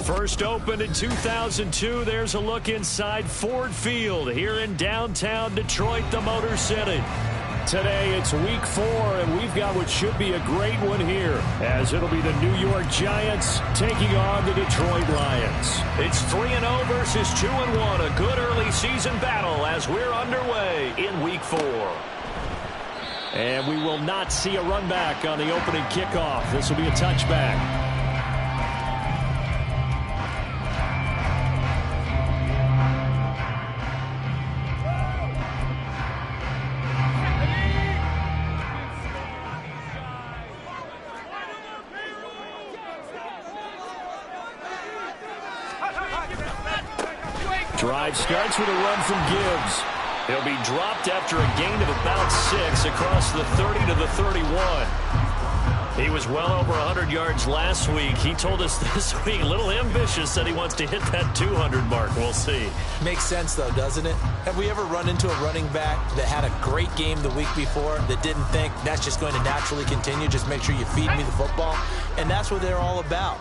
First opened in 2002, there's a look inside Ford Field here in downtown Detroit, the Motor City. Today it's week 4, and we've got what should be a great one here, as it'll be the New York Giants taking on the Detroit Lions. It's 3-0 versus 2-1, a good early season battle as we're underway in week 4. And we will not see a run back on the opening kickoff. This will be a touchback. Drive starts with a run from Gibbs. He'll be dropped after a gain of about 6 across the 30 to the 31. He was well over 100 yards last week. He told us this week, a little ambitious, that he wants to hit that 200 mark. We'll see. Makes sense, though, doesn't it? Have we ever run into a running back that had a great game the week before that didn't think that's just going to naturally continue? Just make sure you feed me the football. And that's what they're all about.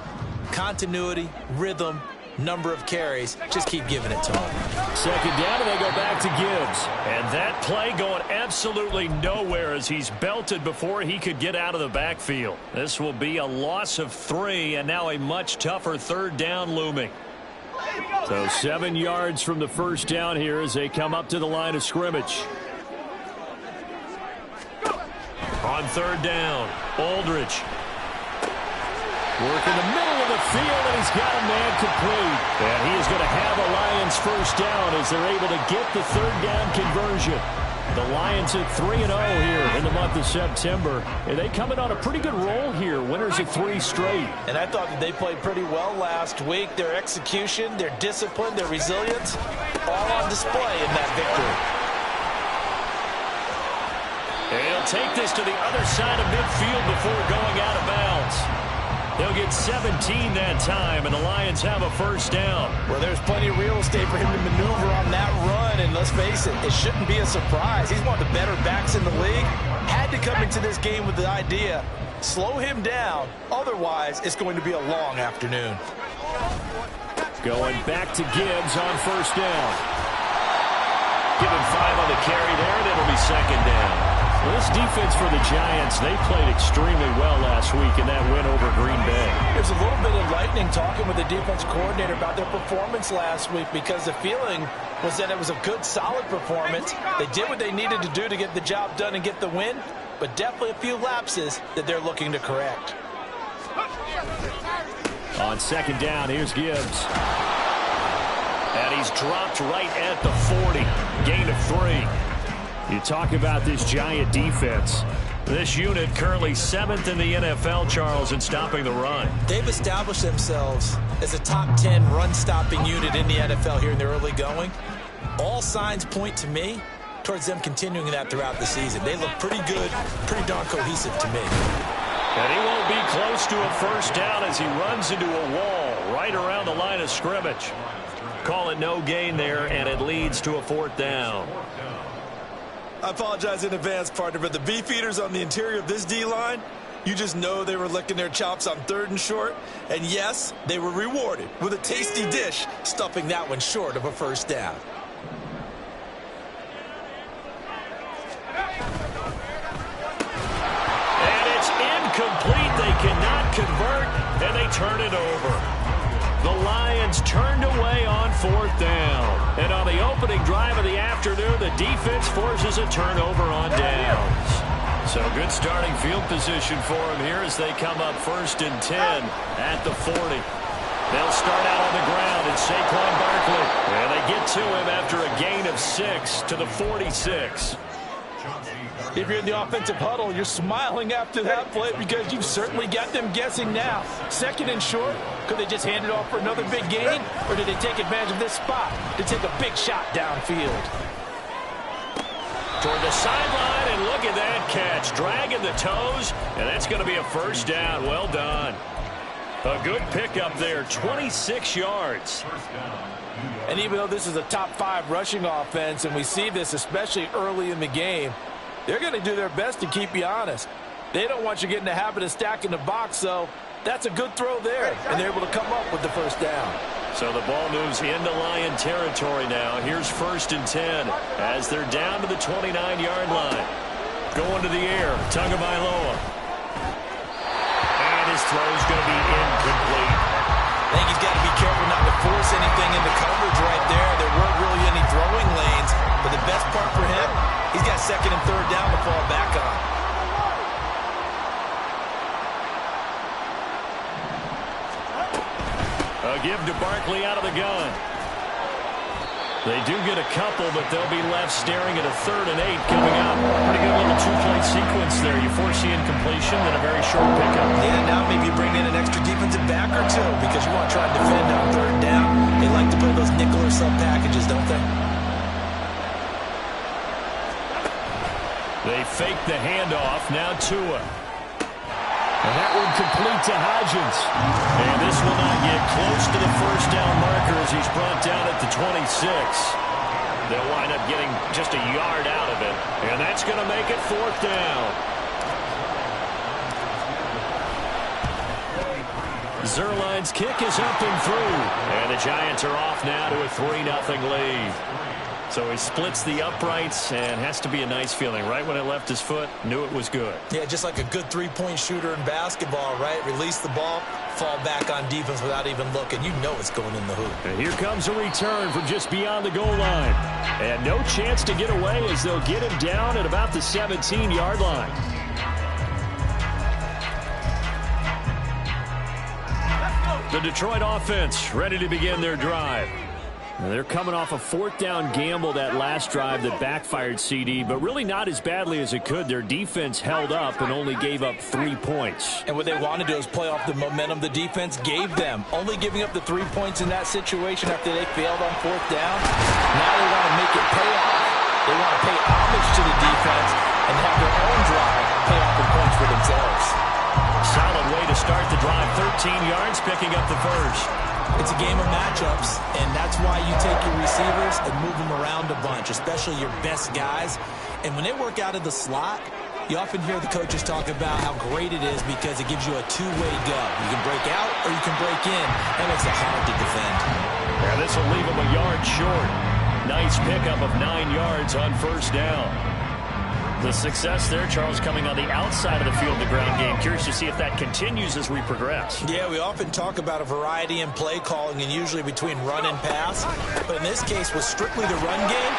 Continuity, rhythm, number of carries. Just keep giving it to him. Second down, and they go back to Gibbs. And that play going absolutely nowhere as he's belted before he could get out of the backfield. This will be a loss of 3, and now a much tougher third down looming. So 7 yards from the first down here as they come up to the line of scrimmage. On third down, Aldridge. Work in the middle of the field, and he's got a man complete. And he is going to have a Lions first down as they're able to get the third down conversion. The Lions at 3-0 here in the month of September. And they come in on a pretty good roll here. Winners of 3 straight. And I thought that they played pretty well last week. Their execution, their discipline, their resilience, all on display in that victory. And he'll take this to the other side of midfield before going out of bounds. They'll get 17 that time, and the Lions have a first down. Well, there's plenty of real estate for him to maneuver on that run, and let's face it, it shouldn't be a surprise. He's one of the better backs in the league. Had to come into this game with the idea, slow him down, otherwise it's going to be a long afternoon. Going back to Gibbs on first down. Give him 5 on the carry there, and it'll be second down. Well, this defense for the Giants, they played extremely well last week in that win over Green Bay. There's a little bit of lightning talking with the defense coordinator about their performance last week because the feeling was that it was a good, solid performance. They did what they needed to do to get the job done and get the win, but definitely a few lapses that they're looking to correct. On second down, here's Gibbs. And he's dropped right at the 40. Gain of 3. You talk about this Giant defense. This unit currently 7th in the NFL, Charles, in stopping the run. They've established themselves as a top 10 run-stopping unit in the NFL here in the early going. All signs point to me towards them continuing that throughout the season. They look pretty good, pretty darn cohesive to me. And he won't be close to a first down as he runs into a wall right around the line of scrimmage. Call it no gain there, and it leads to a 4th down. I apologize in advance, partner, but the beefeaters on the interior of this D-line, you just know they were licking their chops on 3rd and short. And yes, they were rewarded with a tasty dish, stuffing that one short of a first down. And it's incomplete. They cannot convert, and they turn it over. The Lions turned away on 4th down. And on the opening drive of the afternoon, the defense forces a turnover on downs. So good starting field position for them here as they come up 1st and 10 at the 40. They'll start out on the ground at Saquon Barkley. And they get to him after a gain of 6 to the 46. If you're in the offensive huddle, you're smiling after that play because you've certainly got them guessing now. 2nd and short, could they just hand it off for another big gain? Or did they take advantage of this spot to take a big shot downfield? Toward the sideline, and look at that catch. Dragging the toes, and that's going to be a first down. Well done. A good pickup there, 26 yards. And even though this is a top 5 rushing offense, and we see this especially early in the game, they're going to do their best to keep you honest. They don't want you getting the habit of stacking the box, so That's a good throw there, and they're able to come up with the first down. So the ball moves into Lion territory now. Here's 1st and 10 as they're down to the 29-yard line. Going to the air, Tagovailoa. And his throw's going to be incomplete. I think he's got to be careful not to force anything into coverage right there. There weren't really any throwing lanes, but the best part for him, he's got 2nd and 3rd down to fall back on. A give to Barkley out of the gun. They do get a couple, but they'll be left staring at a 3rd and 8 coming up. Pretty good little 2-play sequence there. You force the incompletion, then a very short pickup. Yeah, now maybe bring in an extra defensive back or two because you want to try and defend on 3rd down. They like to play those nickel or sub packages, don't they? They fake the handoff. Now Tua. And that one complete to Hodgins. And this will not get close to the first down marker as he's brought down at the 26. They'll wind up getting just a yard out of it. And that's going to make it 4th down. Zerline's kick is up and through. And the Giants are off now to a 3-0 lead. So he splits the uprights and has to be a nice feeling. Right when it left his foot, knew it was good. Yeah, just like a good 3-point shooter in basketball, right? Release the ball, fall back on defense without even looking. You know it's going in the hoop. And here comes a return from just beyond the goal line. And no chance to get away as they'll get him down at about the 17-yard line. The Detroit offense ready to begin their drive. They're coming off a 4th down gamble that last drive that backfired, CD, but really not as badly as it could. Their defense held up and only gave up 3 points. And what they want to do is play off the momentum the defense gave them. Only giving up the 3 points in that situation after they failed on 4th down. Now they want to make it pay off. They want to pay homage to the defense and have their own drive pay off the points for themselves. Solid way to start the drive. 13 yards, picking up the first. It's a game of matchups, and that's why you take your receivers and move them around a bunch, especially your best guys. And when they work out of the slot, you often hear the coaches talk about how great it is because it gives you a two-way go. You can break out or you can break in. That makes it hard to defend. Yeah, this will leave them a yard short. Nice pickup of 9 yards on 1st down. The success there, Charles, coming on the outside of the field, the ground game. Curious to see if that continues as we progress. Yeah, we often talk about a variety in play calling and usually between run and pass. But in this case, with strictly the run game,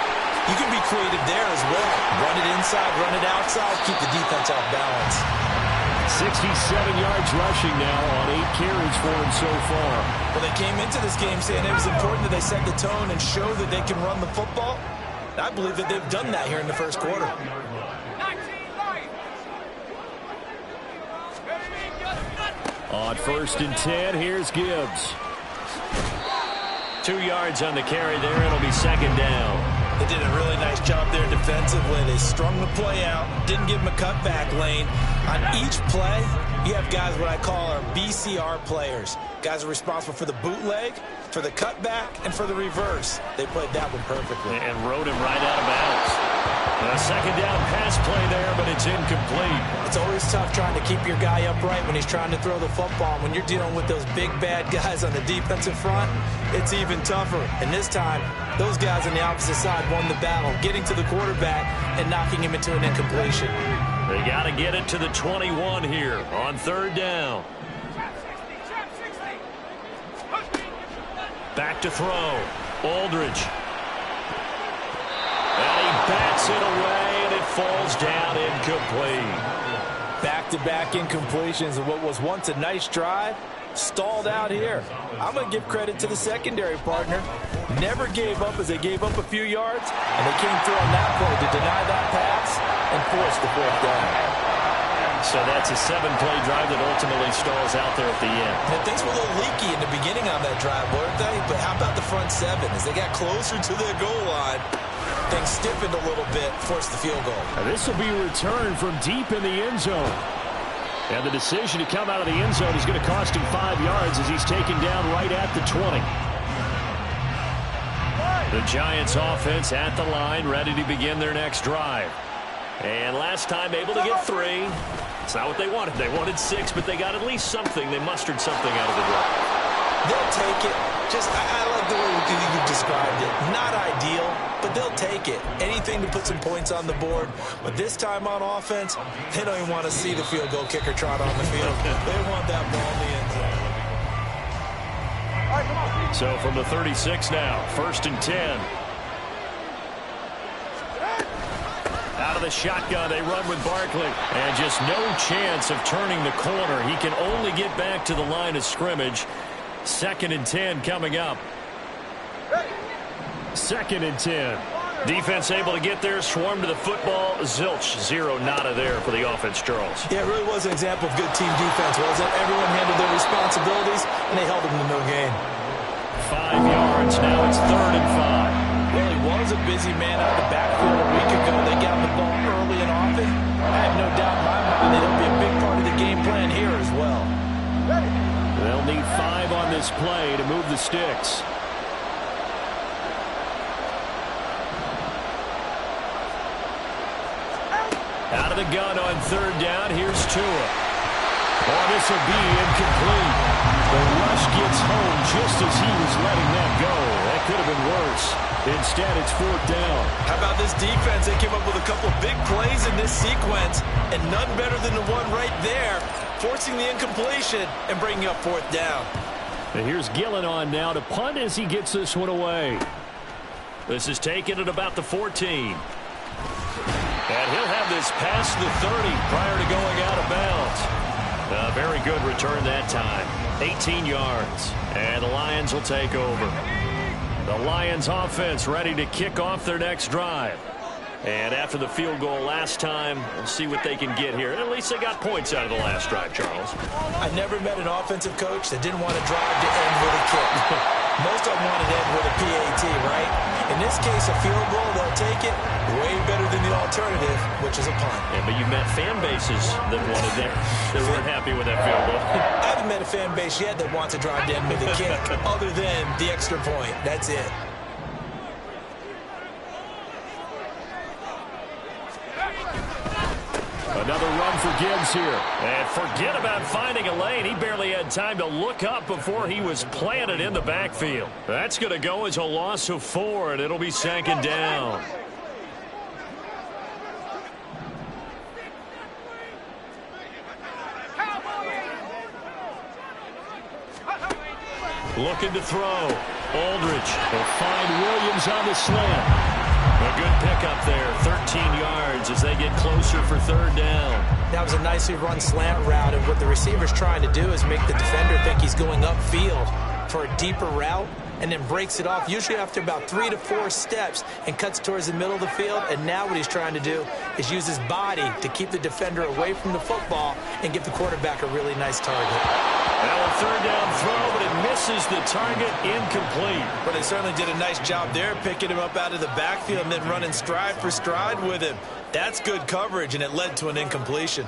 you can be creative there as well. Run it inside, run it outside, keep the defense off balance. 67 yards rushing now on 8 carries for him so far. Well, they came into this game saying it was important that they set the tone and show that they can run the football. I believe that they've done that here in the first quarter. On 1st and 10, here's Gibbs. 2 yards on the carry there. It'll be 2nd down. They did a really nice job there defensively. They strung the play out, didn't give them a cutback lane. On each play, you have guys what I call our BCR players. Guys are responsible for the bootleg, for the cutback, and for the reverse. They played that one perfectly. And rode him right out of bounds. A 2nd down pass play there, but it's incomplete. It's always tough trying to keep your guy upright when he's trying to throw the football. When you're dealing with those big, bad guys on the defensive front, it's even tougher. And this time, those guys on the opposite side won the battle, getting to the quarterback and knocking him into an incompletion. They got to get it to the 21 here on 3rd down. Back to throw. Aldridge. And he bats it away, and it falls down incomplete. Back-to-back incompletions of what was once a nice drive, stalled out here. I'm going to give credit to the secondary partner. Never gave up as they gave up a few yards, and they came through on that play to deny that pass and force the 4th down. So that's a 7-play drive that ultimately stalls out there at the end. And things were a little leaky in the beginning on that drive, weren't they? But how about the front 7? As they got closer to their goal line, things stiffened a little bit, forced the field goal. Now this will be a return from deep in the end zone. And the decision to come out of the end zone is going to cost him 5 yards as he's taken down right at the 20. The Giants offense at the line, ready to begin their next drive. And last time able to get 3. It's not what they wanted. They wanted 6, but they got at least something. They mustered something out of the drive. They'll take it. I like the way you described it. Not ideal, but they'll take it. Anything to put some points on the board. But this time on offense, they don't even want to see the field goal kicker trot on the field. They want that ball in the end zone. So from the 36 now, 1st and 10. Out of the shotgun, they run with Barkley. And just no chance of turning the corner. He can only get back to the line of scrimmage. 2nd and 10 coming up. 2nd and 10. Defense able to get there, swarm to the football. Zilch, 0, nada there for the offense, Charles. Yeah, it really was an example of good team defense, wasn't it? Everyone handled their responsibilities, and they held them to no gain. 5 yards. Now it's 3rd and 5. Well, he was a busy man out of the backfield a week ago. They got the ball early and often. I have no doubt in my mind that it'll be a big part of the game plan here as well. They'll need 5 on this play to move the sticks. Out of the gun on 3rd down. Here's Tua. Oh, this will be incomplete. The rush gets home just as he was letting that go. That could have been worse. Instead, it's 4th down. How about this defense? They came up with a couple of big plays in this sequence, and none better than the one right there, forcing the incompletion and bringing up 4th down. And here's Gillen on now to punt as he gets this one away. This is taken at about the 14. And he'll have this past the 30 prior to going out of bounds. A very good return that time. 18 yards. And the Lions will take over. The Lions offense ready to kick off their next drive. And after the field goal last time, we'll see what they can get here. At least they got points out of the last drive, Charles. I never met an offensive coach that didn't want to drive to end with a kick. Most of them wanted to end with a PAT, right? In this case, a field goal, they'll take it way better than the alternative, which is a punt. Yeah, but you've met fan bases that wanted that. They weren't happy with that field goal. I haven't met a fan base yet that wants to drive to end with a kick, other than the extra point. That's it. Another run for Gibbs here. And forget about finding a lane. He barely had time to look up before he was planted in the backfield. That's going to go as a loss of 4, and it'll be 2nd down. Looking to throw. Aldridge will find Williams on the slant. A good pickup there, 13 yards as they get closer for 3rd down. That was a nicely run slant route, and what the receiver's trying to do is make the defender think he's going upfield for a deeper route, and then breaks it off, usually after about 3 to 4 steps, and cuts towards the middle of the field. And now what he's trying to do is use his body to keep the defender away from the football and give the quarterback a really nice target. Now a 3rd down throw, but it misses the target, incomplete. But they certainly did a nice job there, picking him up out of the backfield and then running stride for stride with him. That's good coverage, and it led to an incompletion.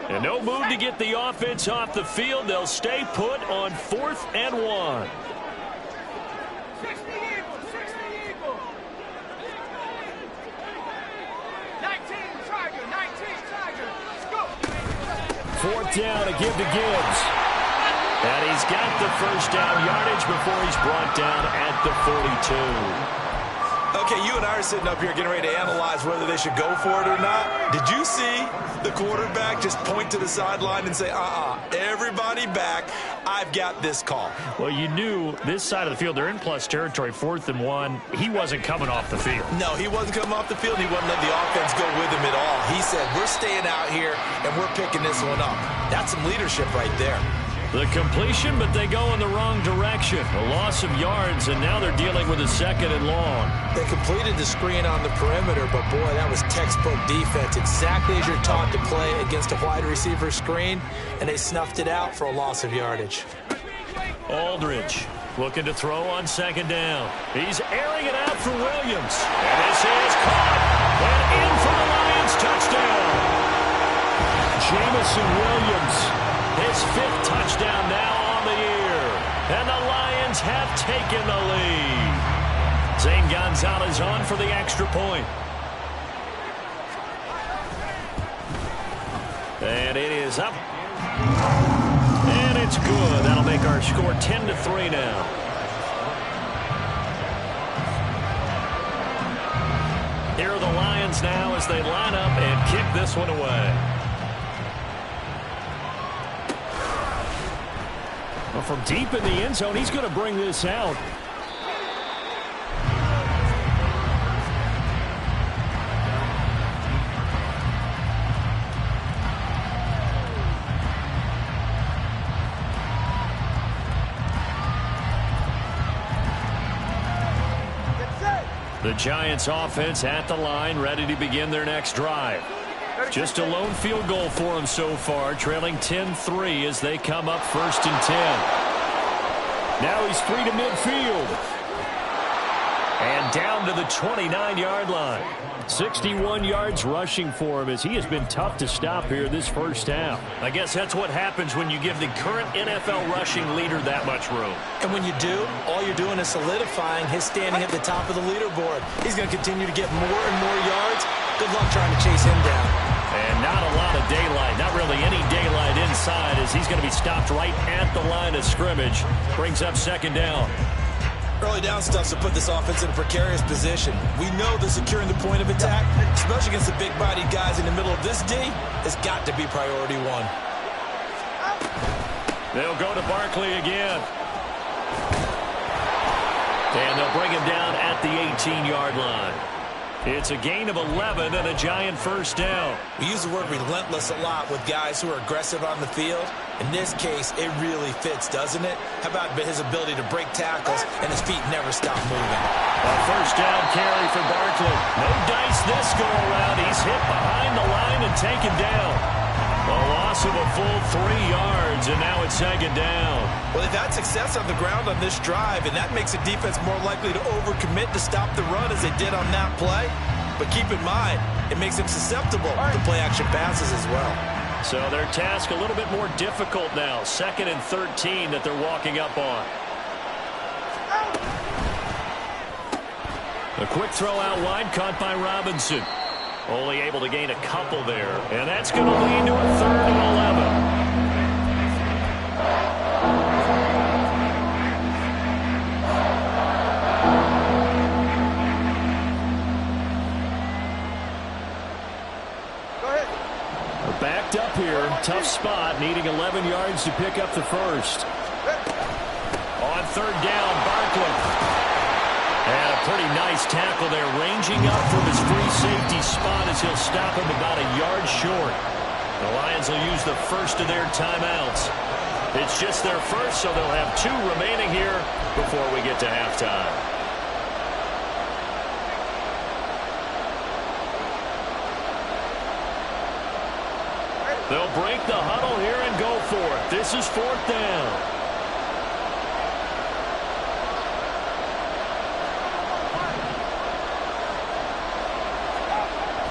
And no move to get the offense off the field. They'll stay put on 4th and 1. Fourth down to give to Gibbs. And he's got the 1st down yardage before he's brought down at the 42. Okay, you and I are sitting up here getting ready to analyze whether they should go for it or not. Did you see the quarterback just point to the sideline and say, everybody back, I've got this call? Well, you knew this side of the field, they're in plus territory, 4th and 1. He wasn't coming off the field. No, he wasn't coming off the field. He wasn't letting the offense go with him at all. He said, we're staying out here, and we're picking this one up. That's some leadership right there. The completion, but they go in the wrong direction. A loss of yards, and now they're dealing with a 2nd and long. They completed the screen on the perimeter, but boy, that was textbook defense. Exactly as you're taught to play against a wide receiver screen, and they snuffed it out for a loss of yardage. Aldridge looking to throw on 2nd down. He's airing it out for Williams. And this is caught. And in for the Lions touchdown. Jamison Williams. His 5th touchdown now on the year. And the Lions have taken the lead. Zane Gonzalez on for the extra point. And it is up. And it's good. That'll make our score 10-3 now. Here are the Lions now as they line up and kick this one away. Well, from deep in the end zone, he's going to bring this out. The Giants offense at the line, ready to begin their next drive. Just a lone field goal for them so far, trailing 10-3 as they come up 1st and 10. Now he's 3 to midfield. And down to the 29-yard line. 61 yards rushing for him as he has been tough to stop here this first half. I guess that's what happens when you give the current NFL rushing leader that much room. And when you do, all you're doing is solidifying his standing at the top of the leaderboard. He's going to continue to get more and more yards. Good luck trying to chase him down. And not a lot of daylight, not really any daylight inside as he's going to be stopped right at the line of scrimmage. Brings up 2nd down. Early down stuffs will put this offense in a precarious position. We know that securing the point of attack, especially against the big-bodied guys in the middle of this D, has got to be priority 1. They'll go to Barkley again. And they'll bring him down at the 18-yard line. It's a gain of 11 and a Giant 1st down. We use the word relentless a lot with guys who are aggressive on the field. In this case, it really fits, doesn't it? How about his ability to break tackles and his feet never stop moving? A 1st down carry for Barkley. No dice this go-around. He's hit behind the line and taken down. A loss of a full 3 yards, and now it's 2nd down. Well, they've had success on the ground on this drive, and that makes a defense more likely to overcommit to stop the run as they did on that play. But keep in mind, it makes them susceptible to play-action passes as well. So their task a little bit more difficult now. 2nd and 13 that they're walking up on. A quick throw out wide, caught by Robinson. Only able to gain a couple there. And that's going to lead to a 3rd and 11. We're backed up here. Tough spot, needing 11 yards to pick up the first. On 3rd down, Barkley. And a pretty nice tackle there, ranging up from his free safety spot as he'll stop him about a yard short. The Lions will use the first of their timeouts. It's just their first, so they'll have 2 remaining here before we get to halftime. They'll break the huddle here and go for it. This is 4th down.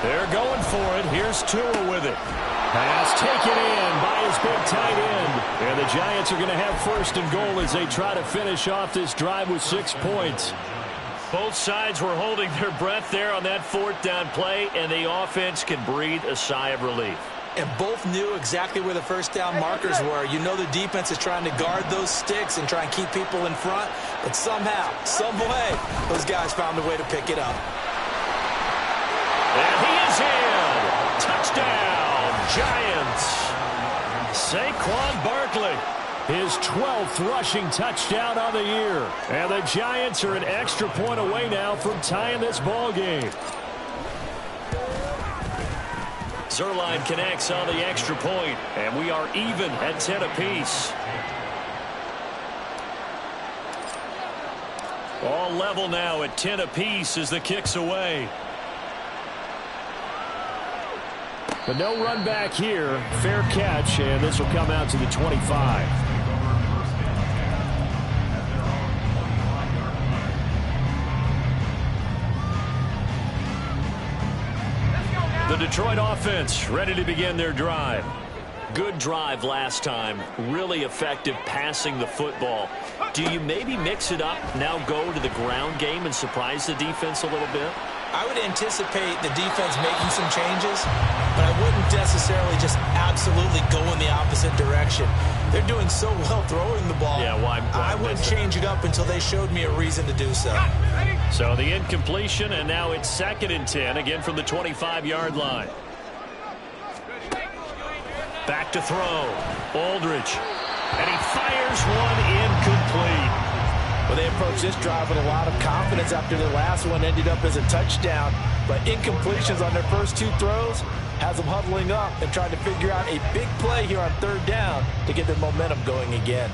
They're going for it. Here's Tua with it. Pass taken in by his big tight end. And the Giants are going to have 1st and goal as they try to finish off this drive with 6 points. Both sides were holding their breath there on that 4th down play, and the offense can breathe a sigh of relief. And both knew exactly where the 1st down markers were. You know the defense is trying to guard those sticks and try and keep people in front. But somehow, some way, those guys found a way to pick it up. And he is in. Touchdown, Giants. Saquon Barkley, his 12th rushing touchdown on the year. And the Giants are an extra point away now from tying this ball game. Zerline connects on the extra point, and we are even at 10 apiece. All level now at 10 apiece as the kick's away. But no run back here. Fair catch, and this will come out to the 25. The Detroit offense ready to begin their drive. Good drive last time. Really effective passing the football. Do you maybe mix it up, now go to the ground game and surprise the defense a little bit? I would anticipate the defense making some changes, but I wouldn't necessarily just absolutely go in the opposite direction. They're doing so well throwing the ball. Yeah, why I wouldn't change it up until they showed me a reason to do so. So the incompletion, and now it's 2nd and 10, again from the 25-yard line. Back to throw. Aldridge. And he fires one incomplete. Well, they approached this drive with a lot of confidence after the last one ended up as a touchdown. But incompletions on their first 2 throws has them huddling up and trying to figure out a big play here on 3rd down to get their momentum going again.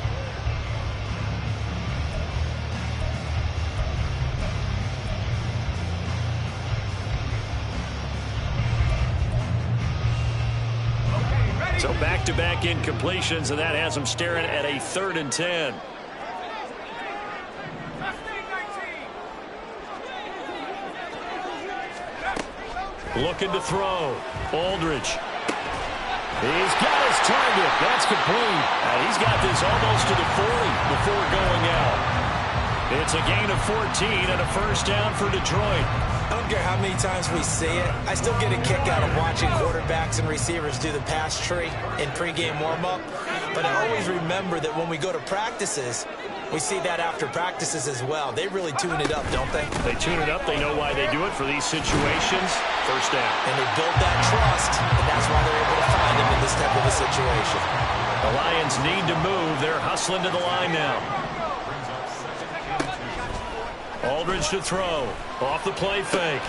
So back-to-back incompletions, and that has them staring at a 3rd and 10. Looking to throw. Aldridge. He's got his target. That's complete. He's got this almost to the 40 before going out. It's a gain of 14 and a 1st down for Detroit. I don't care how many times we see it. I still get a kick out of watching quarterbacks and receivers do the pass tree in pregame warm-up. But I always remember that when we go to practices, we see that after practices as well. They really tune it up, don't they? They tune it up. They know why they do it for these situations. 1st down. And they build that trust, and that's why they're able to find him in this type of a situation. The Lions need to move. They're hustling to the line now. Aldridge to throw. Off the play fake.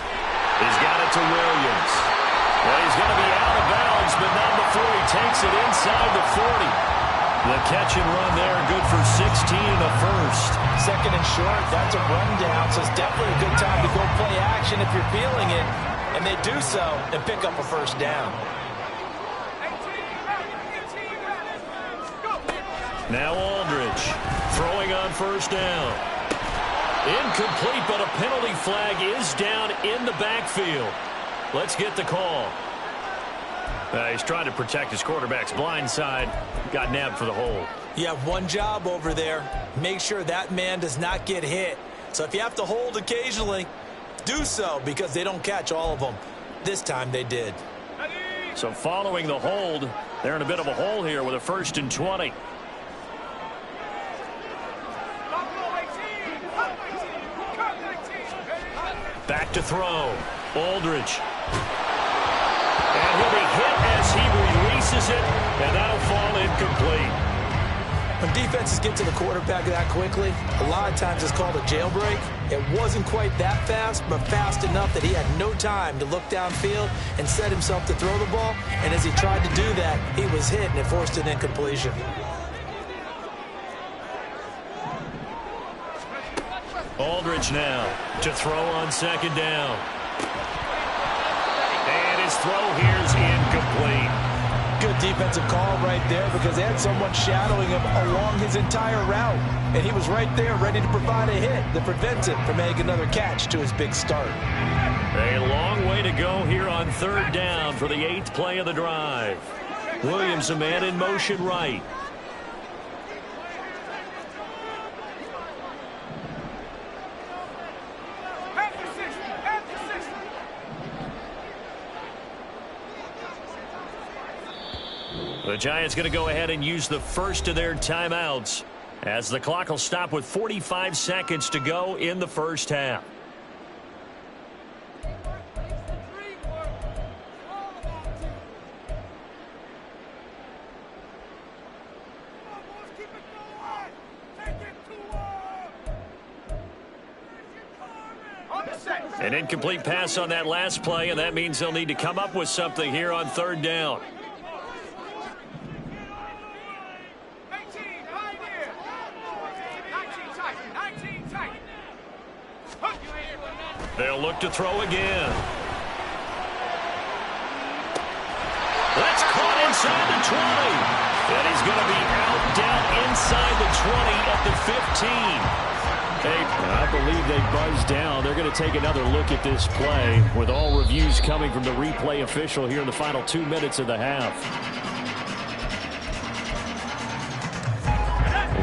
He's got it to Williams. Well, he's going to be out of bounds, but not before he takes it inside the 40. The catch and run there, good for 16 and a 1st. 2nd and short, that's a rundown, so it's definitely a good time to go play action if you're feeling it. And they do so and pick up a 1st down. Now Aldridge throwing on 1st down. Incomplete, but a penalty flag is down in the backfield. Let's get the call. He's trying to protect his quarterback's blind side. Got nabbed for the hold. You have one job over there. Make sure that man does not get hit. So if you have to hold occasionally, do so, because they don't catch all of them. This time they did. So following the hold, they're in a bit of a hole here with a 1st and 20. Back to throw. Aldridge. And he'll be hit as he releases it, and that'll fall incomplete. When defenses get to the quarterback that quickly, a lot of times it's called a jailbreak. It wasn't quite that fast, but fast enough that he had no time to look downfield and set himself to throw the ball. And as he tried to do that, he was hit, and it forced an incompletion. Aldridge now to throw on 2nd down. And his throw here is incomplete. Good defensive call right there because they had someone shadowing him along his entire route. And he was right there ready to provide a hit that prevents him from making another catch to his big start. A long way to go here on 3rd down for the 8th play of the drive. Williams, a man in motion right. The Giants going to go ahead and use the first of their timeouts as the clock will stop with 45 seconds to go in the 1st half. An incomplete pass on that last play, and that means they'll need to come up with something here on 3rd down. They'll look to throw again. That's caught inside the 20. And he's going to be out down inside the 20 at the 15. I believe they buzzed down. They're going to take another look at this play with all reviews coming from the replay official here in the final 2 minutes of the half.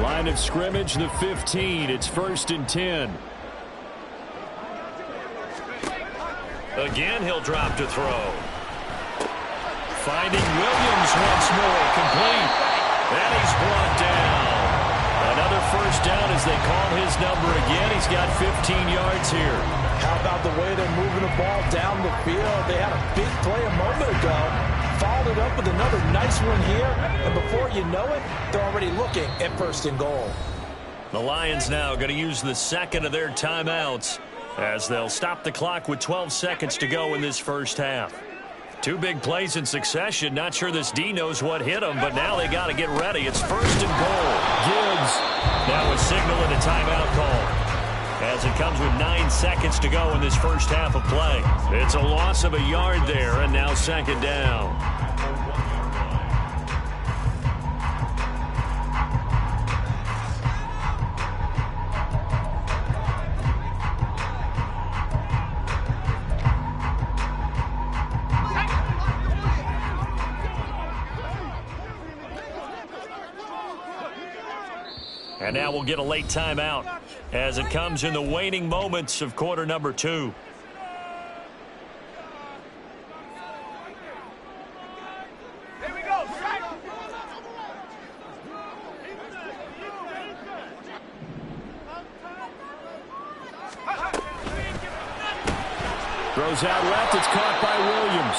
Line of scrimmage, the 15. It's 1st and 10. Again, he'll drop to throw. Finding Williams once more, complete. And he's brought down. Another first down as they call his number again. He's got 15 yards here. How about the way they're moving the ball down the field? They had a big play a moment ago. Followed it up with another nice one here. And before you know it, they're already looking at 1st and goal. The Lions now going to use the second of their timeouts as they'll stop the clock with 12 seconds to go in this first half. 2 big plays in succession. Not sure this D knows what hit them, but now they got to get ready. It's 1st and goal. Gibbs now a signal and a timeout call as it comes with 9 seconds to go in this first half of play. It's a loss of a yard there, and now 2nd down. And now we'll get a late timeout as it comes in the waning moments of quarter number 2. Here we go. Throws out left. It's caught by Williams.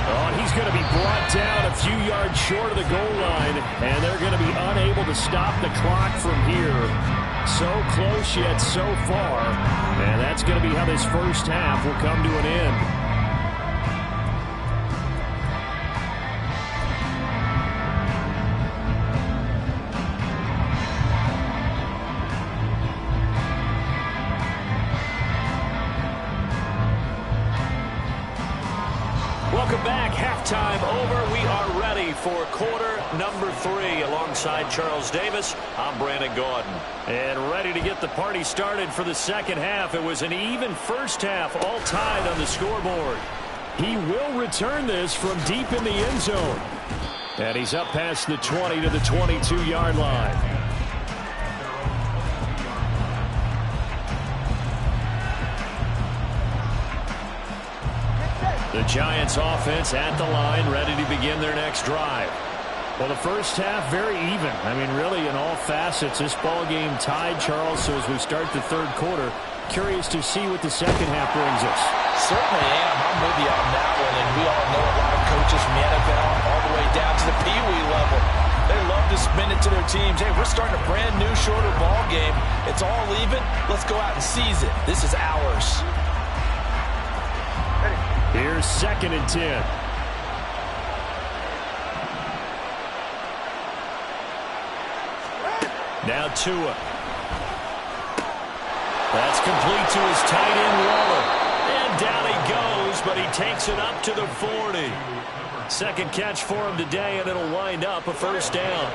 Oh, and he's going to be brought down a few yards short of the goal line, and they're going to be unable to stop the clock from here. So close yet so far, and that's going to be how this first half will come to an end. Welcome back. Halftime over. We are ready for quarter number 3. Alongside Charles Davis, I'm Brandon Gaudin. And ready to get the party started for the second half. It was an even first half, all tied on the scoreboard. He will return this from deep in the end zone. And he's up past the 20 to the 22-yard line. The Giants offense at the line, ready to begin their next drive. Well, the first half, very even. I mean, really, in all facets, this ball game tied, Charles. So as we start the third quarter, curious to see what the second half brings us. Certainly am. I'm with you on that one. And we all know a lot of coaches from the NFL all the way down to the Pee Wee level. They love to spin it to their teams. Hey, we're starting a brand new, shorter ball game. It's all even. Let's go out and seize it. This is ours. Here's 2nd and 10. Now Tua. That's complete to his tight end, Waller. And down he goes, but he takes it up to the 40. Second catch for him today, and it'll wind up a first down.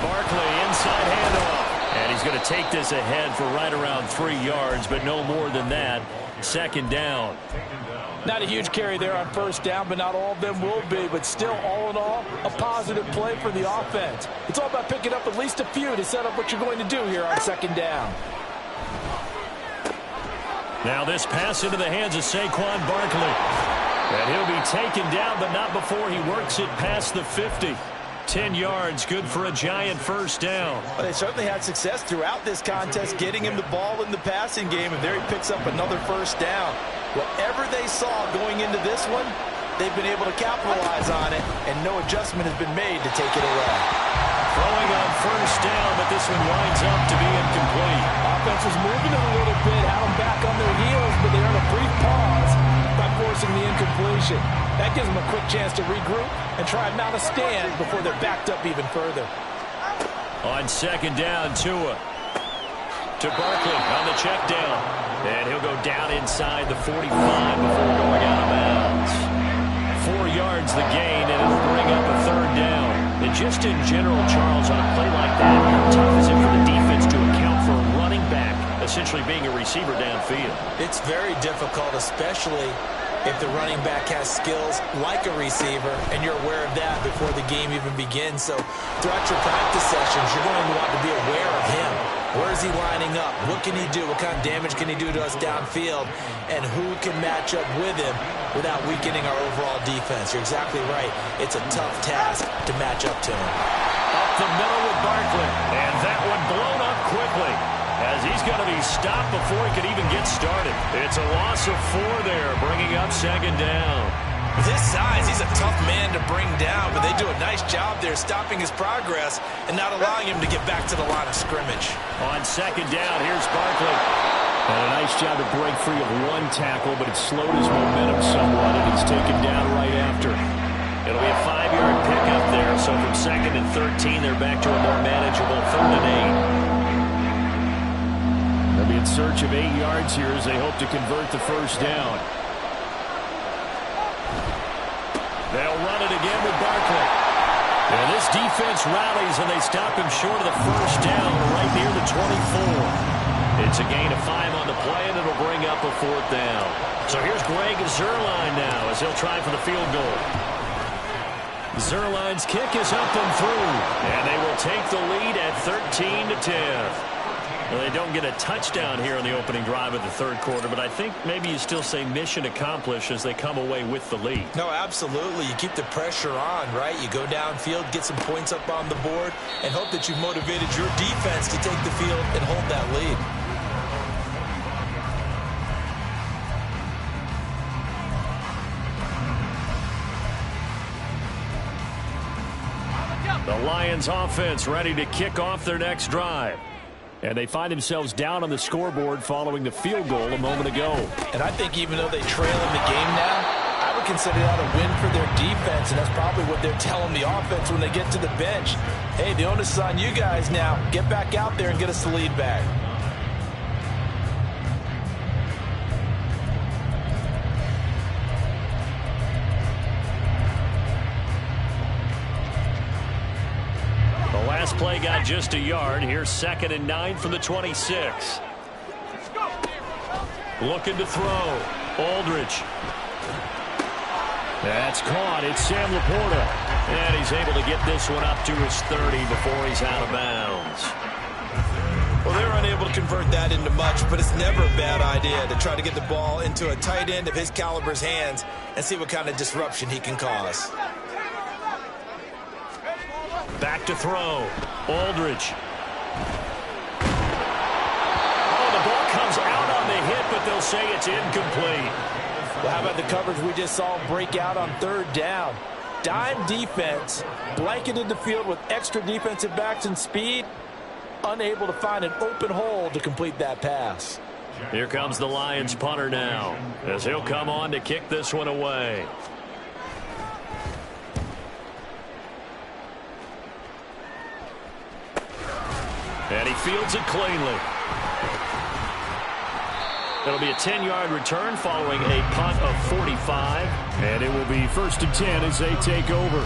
Barkley inside handoff. And he's going to take this ahead for right around 3 yards, but no more than that. 2nd down. Not a huge carry there on first down, but not all of them will be. But still, all in all, a positive play for the offense. It's all about picking up at least a few to set up what you're going to do here on 2nd down. Now this pass into the hands of Saquon Barkley. And he'll be taken down, but not before he works it past the 50. 10 yards, good for a Giant first down. Well, they certainly had success throughout this contest, getting him the ball in the passing game, and there he picks up another first down. Whatever they saw going into this one, they've been able to capitalize on it, and no adjustment has been made to take it away. Throwing on first down, but this one winds up to be incomplete. Offense was moving it a little bit, had them back on their heels, but they earned a brief pause by forcing the incompletion. That gives them a quick chance to regroup and try and mount a stand before they're backed up even further. On 2nd down, Tua to Barkley on the check down. And he'll go down inside the 45 before going out of bounds. 4 yards the gain, and it'll bring up a 3rd down. And just in general, Charles, on a play like that, how tough is it for the defense to account for a running back essentially being a receiver downfield? It's very difficult, especially if the running back has skills like a receiver, and you're aware of that before the game even begins. So throughout your practice sessions, you're going to want to be aware of him. Where is he lining up? What can he do? What kind of damage can he do to us downfield? And who can match up with him without weakening our overall defense? You're exactly right. It's a tough task to match up to him. Up the middle with Barkley. And that one blown up quickly, as he's going to be stopped before he could even get started. It's a loss of 4 there, bringing up second down. With his size, he's a tough man to bring down, but they do a nice job there stopping his progress and not allowing him to get back to the line of scrimmage. On second down, here's Barkley. And a nice job to break free of 1 tackle, but it slowed his momentum somewhat, and he's taken down right after. It'll be a 5-yard pickup there, so from 2nd and 13, they're back to a more manageable 3rd and 8. They'll be in search of 8 yards here as they hope to convert the first down. They'll run it again with Barkley. And this defense rallies, and they stop him short of the first down right near the 24. It's a gain of 5 on the play, and it'll bring up a 4th down. So here's Greg Zuerlein now as he'll try for the field goal. Zuerlein's kick is up and through, and they will take the lead at 13-10. Well, they don't get a touchdown here on the opening drive of the 3rd quarter, but I think maybe you still say mission accomplished as they come away with the lead. No, absolutely. You keep the pressure on, right? You go downfield, get some points up on the board, and hope that you've motivated your defense to take the field and hold that lead. The Lions offense ready to kick off their next drive. And they find themselves down on the scoreboard following the field goal a moment ago. And I think even though they trail in the game now, I would consider that a win for their defense, and that's probably what they're telling the offense when they get to the bench. Hey, the onus is on you guys now. Get back out there and get us the lead back. Last play got just a yard. Here's 2nd and 9 from the 26. Looking to throw. Aldridge. That's caught. It's Sam Laporta. And he's able to get this one up to his 30 before he's out of bounds. Well, they're unable to convert that into much, but it's never a bad idea to try to get the ball into a tight end of his caliber's hands and see what kind of disruption he can cause. Back to throw. Aldridge. Oh, the ball comes out on the hit, but they'll say it's incomplete. Well, how about the coverage we just saw break out on 3rd down? Dime defense, blanketed the field with extra defensive backs and speed, unable to find an open hole to complete that pass. Here comes the Lions punter now, as he'll come on to kick this one away. And he fields it cleanly. It'll be a 10-yard return following a punt of 45. And it will be 1st and 10 as they take over.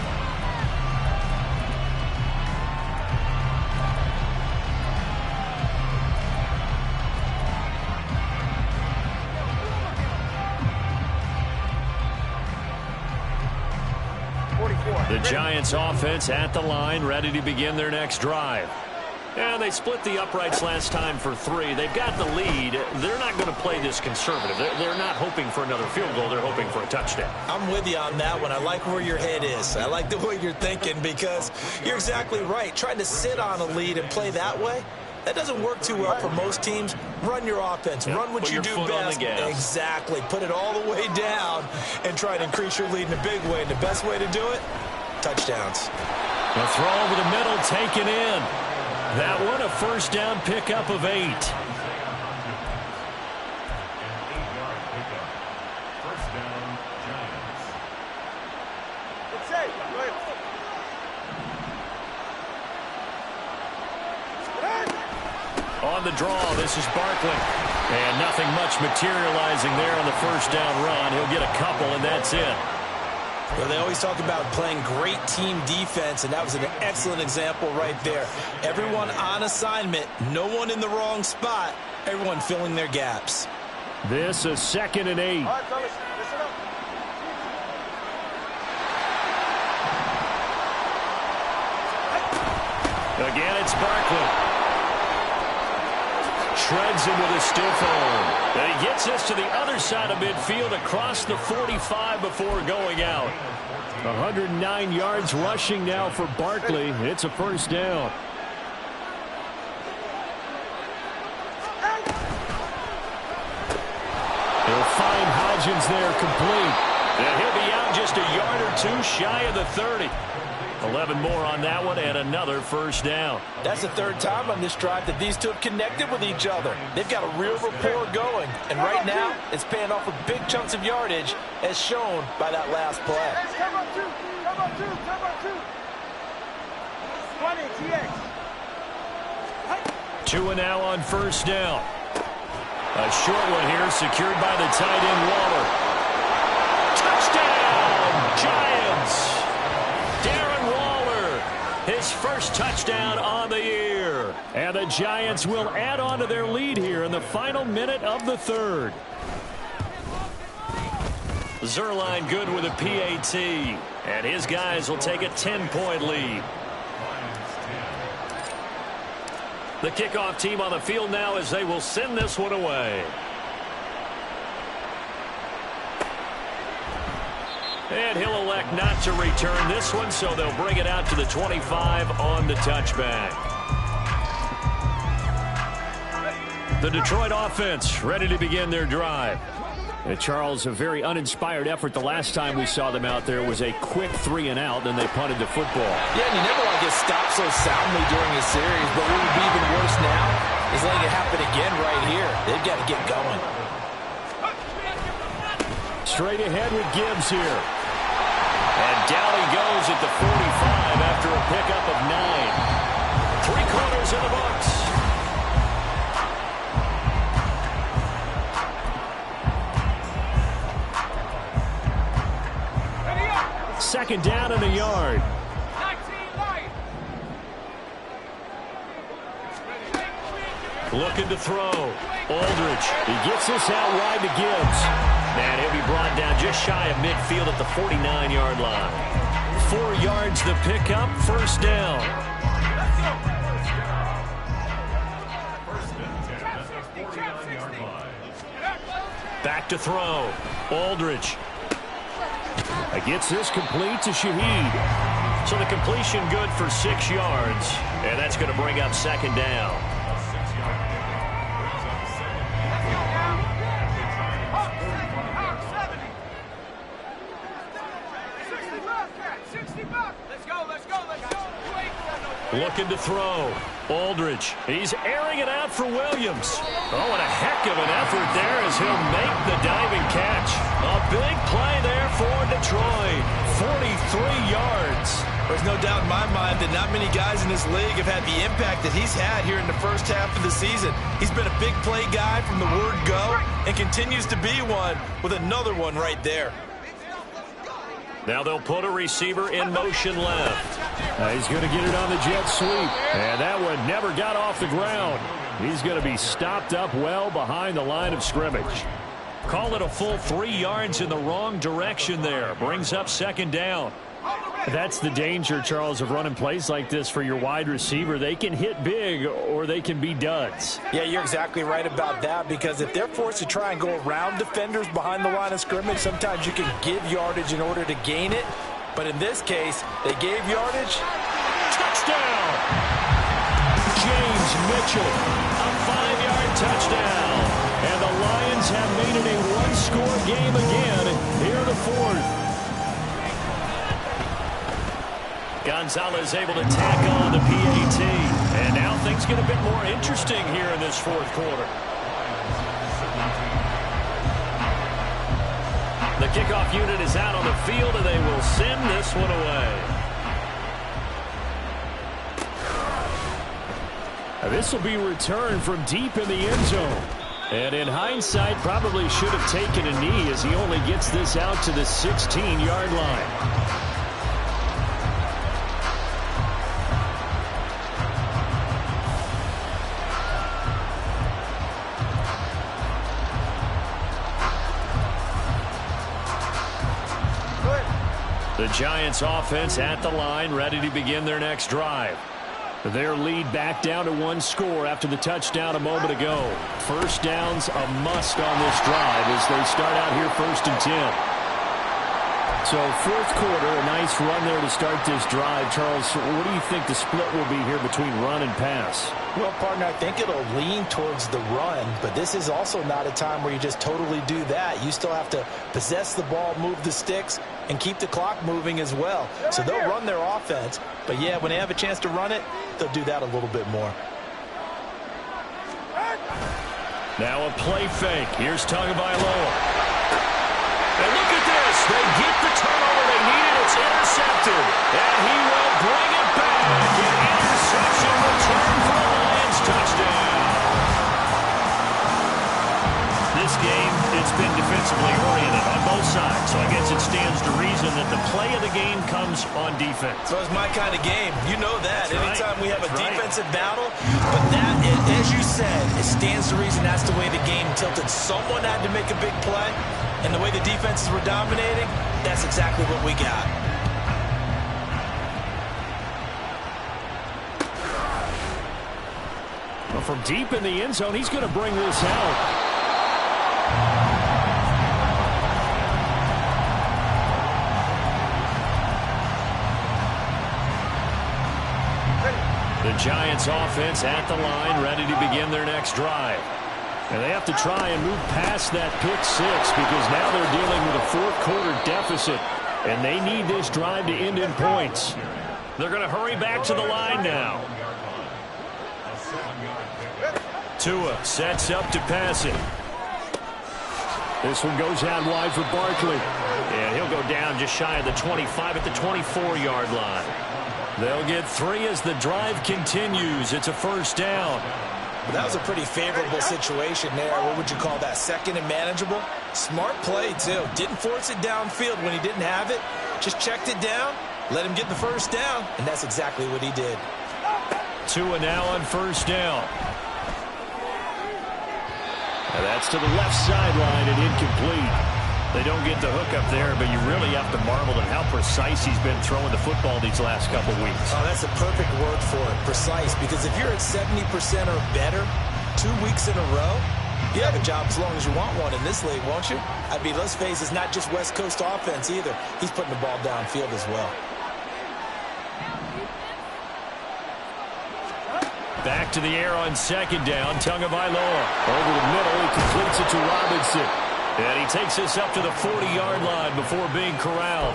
The Giants offense at the line, ready to begin their next drive. And they split the uprights last time for 3. They've got the lead. They're not going to play this conservative. They're not hoping for another field goal. They're hoping for a touchdown. I'm with you on that one. I like where your head is. I like the way you're thinking because you're exactly right. Trying to sit on a lead and play that way, that doesn't work too well for most teams. Run your offense. Run what you do best. Exactly. Put it all the way down and try to increase your lead in a big way. And the best way to do it, touchdowns. The throw over the middle taken in. That one a 1st down pickup of 8. On the draw, this is Barkley. And nothing much materializing there on the 1st down run. He'll get a couple, and that's it. Well, they always talk about playing great team defense, and that was an excellent example right there. Everyone on assignment, no one in the wrong spot, everyone filling their gaps. This is 2nd and 8. All right, fellas, listen up. Again, it's Barkley. Shreds him with a stiff arm. And he gets this to the other side of midfield across the 45 before going out. 109 yards rushing now for Barkley. It's a first down. He'll find Hodgins there complete. And he'll be out just a yard or two shy of the 30. 11 more on that one and another first down. That's the third time on this drive that these two have connected with each other. They've got a real rapport going. And right now, it's paying off with big chunks of yardage as shown by that last play. Two and now on first down. A short one here secured by the tight end Waller. Touchdown, Giants! Darren Waller, his first touchdown on the year. And the Giants will add on to their lead here in the final minute of the third. Zerline good with a PAT. And his guys will take a 10-point lead. The kickoff team on the field now as they will send this one away. And he'll elect not to return this one, so they'll bring it out to the 25 on the touchback. The Detroit offense ready to begin their drive. Charles, a very uninspired effort. The last time we saw them out there was a quick 3 and out, then they punted the football. Yeah, and you never want to get stopped so soundly during a series, but what would be even worse now is letting it happen again right here. They've got to get going. Straight ahead with Gibbs here. And down he goes at the 45 after a pickup of 9. 3 quarters in the books. Second down and a yard. Looking to throw. Aldridge. He gets this out wide to Gibbs. And he'll be brought down just shy of midfield at the 49-yard line. 4 yards the pickup. First down. Back to throw. Aldridge. Gets this complete to Shaheed. So the completion good for 6 yards. And that's going to bring up second down. Looking to throw. Aldridge. He's airing it out for Williams. Oh, and a heck of an effort there as he'll make the diving catch. A big play there for Detroit. 43 yards. There's no doubt in my mind that not many guys in this league have had the impact that he's had here in the first half of the season. He's been a big play guy from the word go and continues to be one with another one right there. Now they'll put a receiver in motion left. He's going to get it on the jet sweep. And that one never got off the ground. He's going to be stopped up well behind the line of scrimmage. Call it a full 3 yards in the wrong direction there. Brings up second down. That's the danger, Charles, of running plays like this for your wide receiver. They can hit big or they can be duds. Yeah, you're exactly right about that, because if they're forced to try and go around defenders behind the line of scrimmage, sometimes you can give yardage in order to gain it. But in this case, they gave yardage. Touchdown! James Mitchell, a 5-yard touchdown. And the Lions have made it a one-score game again here in the fourth. Gonzalez able to tack on the PAT. And now things get a bit more interesting here in this fourth quarter. The kickoff unit is out on the field, and they will send this one away. This will be returned from deep in the end zone. And in hindsight, probably should have taken a knee as he only gets this out to the 16-yard line. The Giants offense at the line, ready to begin their next drive. Their lead back down to one score after the touchdown a moment ago. First down's a must on this drive as they start out here 1st and 10. So fourth quarter, a nice run there to start this drive. Charles, what do you think the split will be here between run and pass? Well, partner, I think it'll lean towards the run, but this is also not a time where you just totally do that. You still have to possess the ball, move the sticks, and keep the clock moving as well. So they'll run their offense, but yeah, when they have a chance to run it, they'll do that a little bit more. Now a play fake. Here's Tagovailoa. And look at this. They get the turnover they needed. It's intercepted. And he will bring it back. An interception return for the Lions touchdown. This game, it's been defensively oriented on both sides. So I guess it stands to reason that the play of the game comes on defense. So it's my kind of game. You know that. That's Anytime we have a right. defensive battle, but that, as you said, it stands to reason that's the way the game tilted. Someone had to make a big play. And the way the defenses were dominating, that's exactly what we got. Well, from deep in the end zone, he's going to bring this out. The Giants offense at the line, ready to begin their next drive. And they have to try and move past that pick six because now they're dealing with a fourth-quarter deficit, and they need this drive to end in points. They're going to hurry back to the line now. Tua sets up to pass it. This one goes out wide for Barkley. And he'll go down just shy of the 25 at the 24-yard line. They'll get 3 as the drive continues. It's a first down. That was a pretty favorable situation there. What would you call that? Second and manageable? Smart play, too. Didn't force it downfield when he didn't have it. Just checked it down, let him get the first down, and that's exactly what he did. Tua now on first down. And that's to the left sideline and incomplete. They don't get the hook up there, but you really have to marvel at how precise he's been throwing the football these last couple weeks. Oh, that's a perfect word for it, precise, because if you're at 70% or better 2 weeks in a row, you have a job as long as you want one in this league, won't you? I mean, let's face it, it's not just West Coast offense either. He's putting the ball downfield as well. Back to the air on second down. Tagovailoa over the middle. He completes it to Robinson. And he takes this up to the 40-yard line before being corralled.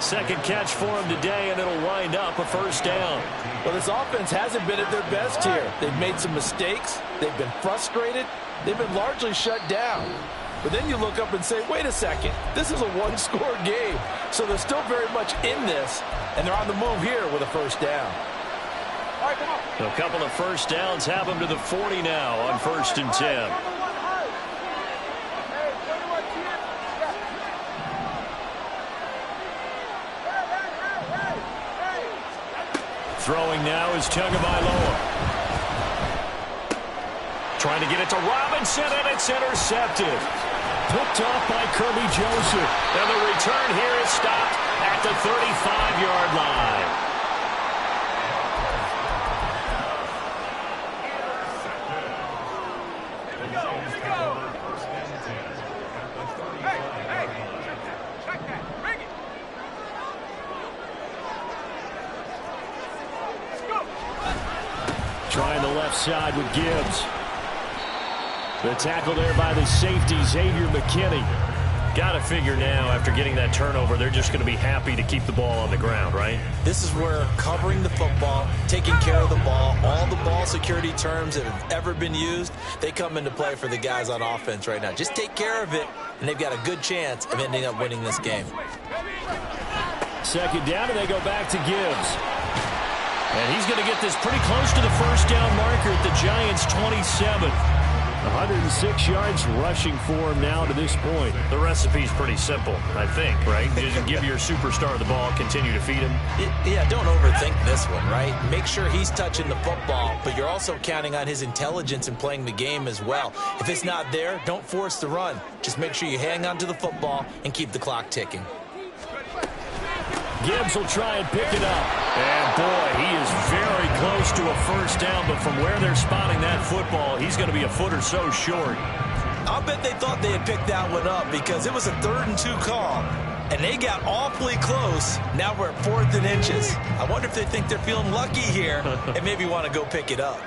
Second catch for him today, and it'll wind up a first down. Well, this offense hasn't been at their best here. They've made some mistakes. They've been frustrated. They've been largely shut down. But then you look up and say, wait a second, this is a one-score game. So they're still very much in this, and they're on the move here with a first down. A couple of first downs have them to the 40 now on 1st and 10. Throwing now is Tagovailoa. Trying to get it to Robinson, and it's intercepted. Picked off by Kirby Joseph. And the return here is stopped at the 35-yard line. Trying the left side with Gibbs. The tackle there by the safety, Xavier McKinney. Got to figure now, after getting that turnover, they're just going to be happy to keep the ball on the ground, right? This is where covering the football, taking care of the ball, all the ball security terms that have ever been used, they come into play for the guys on offense right now. Just take care of it, and they've got a good chance of ending up winning this game. Second down, and they go back to Gibbs. And he's going to get this pretty close to the first down marker at the Giants' 27. 106 yards rushing for him now to this point. The recipe's pretty simple, I think, right? Just give your superstar the ball, continue to feed him. Yeah, don't overthink this one, right? Make sure he's touching the football, but you're also counting on his intelligence in playing the game as well. If it's not there, don't force the run. Just make sure you hang on to the football and keep the clock ticking. Gibbs will try and pick it up. And, boy, he is very close to a first down, but from where they're spotting that football, he's going to be a foot or so short. I'll bet they thought they had picked that one up because it was a 3rd and 2 call, and they got awfully close. Now we're at 4th and inches. I wonder if they think they're feeling lucky here and maybe want to go pick it up.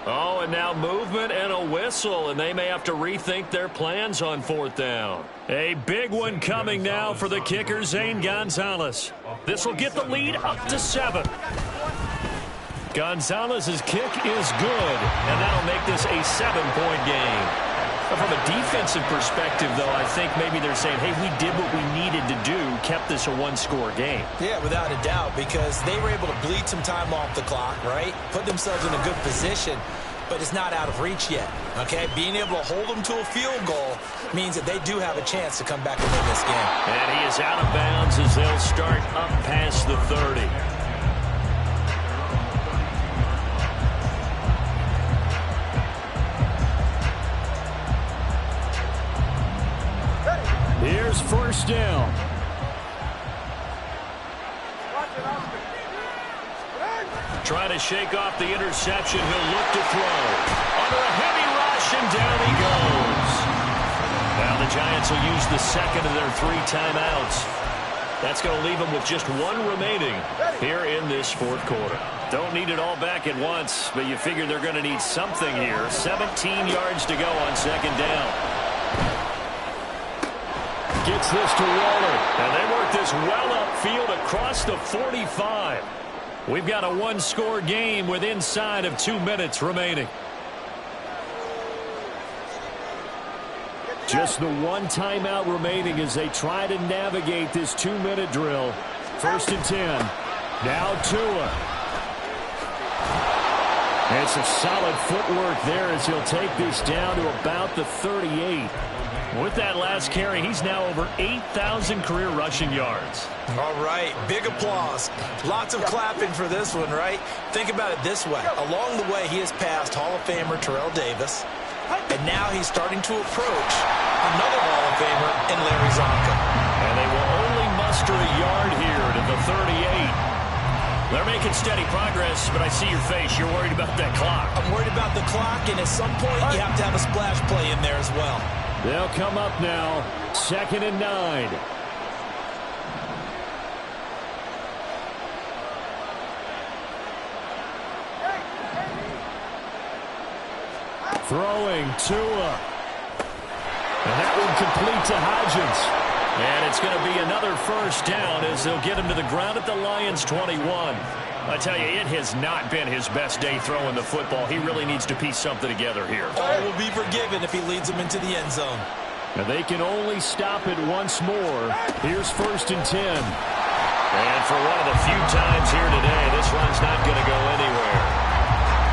Oh, and now movement and a whistle, and they may have to rethink their plans on 4th down. A big one coming now for the kicker, Zane Gonzalez. This will get the lead up to 7. Gonzalez's kick is good, and that'll make this a 7-point game. But from a defensive perspective, though, I think maybe they're saying, hey, we did what we needed to do, kept this a 1-score game. Yeah, without a doubt, because they were able to bleed some time off the clock, right? Put themselves in a good position, but it's not out of reach yet, okay? Being able to hold them to a field goal means that they do have a chance to come back and win this game. And he is out of bounds as they'll start up past the 30. Here's first down. Trying to shake off the interception. He'll look to throw. Under a heavy rush, and down he goes. Now the Giants will use the second of their 3 timeouts. That's going to leave them with just 1 remaining here in this 4th quarter. Don't need it all back at once, but you figure they're going to need something here. 17 yards to go on 2nd down. Gets this to Waller, and they work this well upfield across the 45. We've got a 1-score game with inside of 2 minutes remaining. Just the 1 timeout remaining as they try to navigate this 2-minute drill. 1st and 10. Now Tua. And some solid footwork there as he'll take this down to about the 38. With that last carry, he's now over 8,000 career rushing yards. All right, big applause. Lots of clapping for this one, right? Think about it this way. Along the way, he has passed Hall of Famer Terrell Davis, and now he's starting to approach another Hall of Famer in Larry Zonka. And they will only muster a yard here to the 38. They're making steady progress, but I see your face. You're worried about that clock. I'm worried about the clock, and at some point, you have to have a splash play in there as well. They'll come up now, 2nd and 9. Throwing Tua. And that one complete to Hodgins. And it's going to be another first down as they'll get him to the ground at the Lions' 21. I tell you, it has not been his best day throwing the football. He really needs to piece something together here. All will be forgiven if he leads them into the end zone. And they can only stop it once more. Here's 1st and 10. And for one of the few times here today, this one's not going to go anywhere.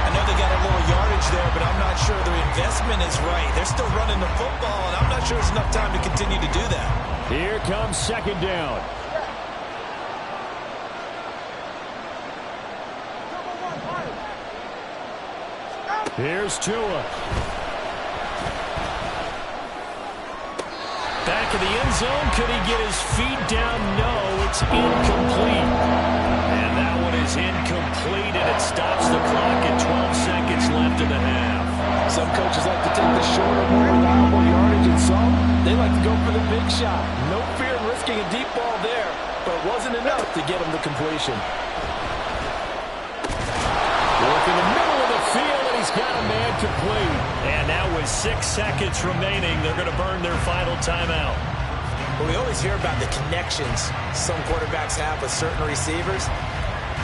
I know they got a little yardage there, but I'm not sure their investment is right. They're still running the football, and I'm not sure there's enough time to continue to do that. Here comes 2nd down. Here's Tua. Back in the end zone. Could he get his feet down? No, it's incomplete. And that one is incomplete, and it stops the clock at 12 seconds left in the half. Some coaches like to take the shorter, more reliable yardage, and some, they like to go for the big shot. No fear in risking a deep ball there, but it wasn't enough to get him the completion. Work in the middle of the field, and he's got a man complete. And now with 6 seconds remaining, they're going to burn their final timeout. Well, we always hear about the connections some quarterbacks have with certain receivers.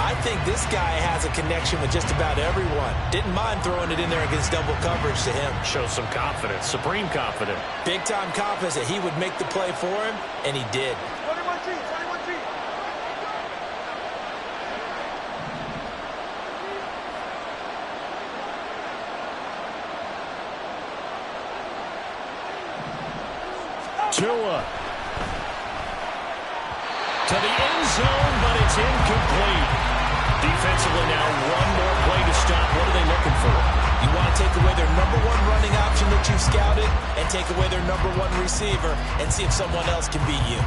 I think this guy has a connection with just about everyone. Didn't mind throwing it in there against double coverage to him. Shows some confidence, supreme confidence. Big-time confidence that he would make the play for him, and he did. 21 G. Tua. To the end zone, but it's incomplete. Defensively now, one more play to stop. What are they looking for? You want to take away their #1 running option that you've scouted and take away their #1 receiver and see if someone else can beat you.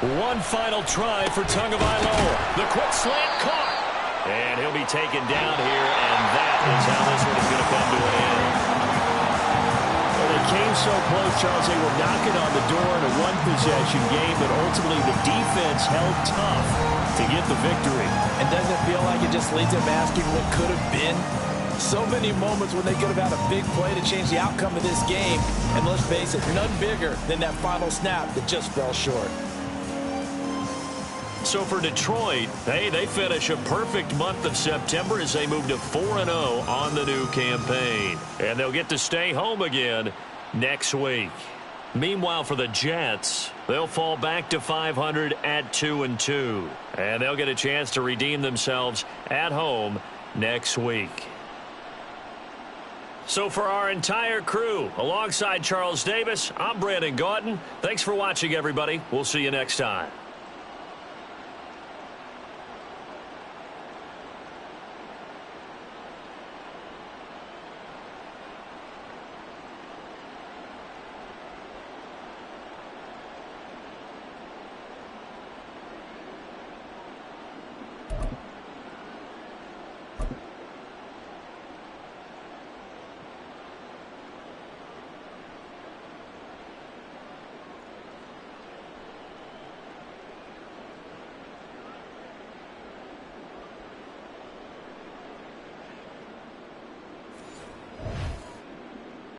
One final try for Tagovailoa. The quick slant caught. And he'll be taken down here, and that is how this one is going to come to an end. Well, they came so close, Charles. They were knocking on the door in a one-possession game, but ultimately the defense held tough to get the victory. And doesn't it feel like it just leads them asking what could have been? So many moments when they could have had a big play to change the outcome of this game. And let's face it, none bigger than that final snap that just fell short. So for Detroit, hey, they finish a perfect month of September as they move to 4-0 on the new campaign. And they'll get to stay home again next week. Meanwhile, for the Jets, they'll fall back to 500 at 2-2. And they'll get a chance to redeem themselves at home next week. So for our entire crew, alongside Charles Davis, I'm Brandon Gaudin. Thanks for watching, everybody. We'll see you next time.